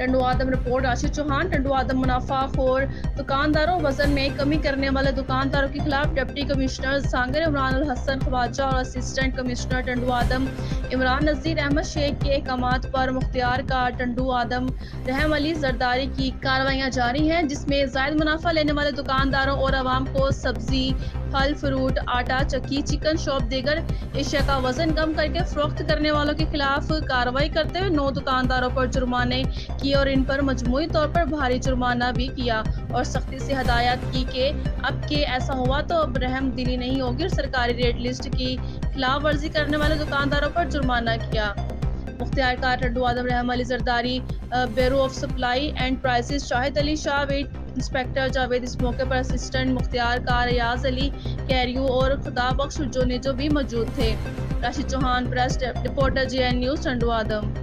टंडू आदम report Rashid Chauhan. Tando आदम मुनाफाखोर दुकानदारों, वजन में कमी करने वाले दुकानदारों के खिलाफ डिप्टी कमिश्नर सांगर इमरान अल हसन ख्वाजा और असिस्टेंट कमिश्नर टंडू आदम इमरान नज़ीर अहमद शेख के अहकामात पर मुख्तियार का टंडू आदम रहम अली जरदारी की कार्रवाइयाँ जारी हैं, जिसमें जायद मुनाफा लेने वाले दुकानदारों और आवाम को सब्जी, फल फ्रूट, आटा चक्की, चिकन शॉप, दीगर एशिया का वजन कम करके फरोख्त करने वालों के खिलाफ कार्रवाई करते हुए 9 दुकानदारों पर जुर्माने किए और इन पर मजमूई तौर पर भारी जुर्माना भी किया और सख्ती से हदायत की कि अब के ऐसा हुआ तो अब रहम दिली नहीं होगी और सरकारी रेट लिस्ट की खिलाफ वर्जी करने वाले दुकानदारों पर जुर्माना किया। मुख्तियार का Tando Adam Raham Ali Zardari, bureau of supply and prices Shahid Ali Shah, weight inspector Javed इस मौके पर असिस्टेंट मुख्तियार का रियाज अली कैरियो और खुदा बख्श जो भी मौजूद थे। Rashid Chauhan, press reporter, JN news, Tando आदम।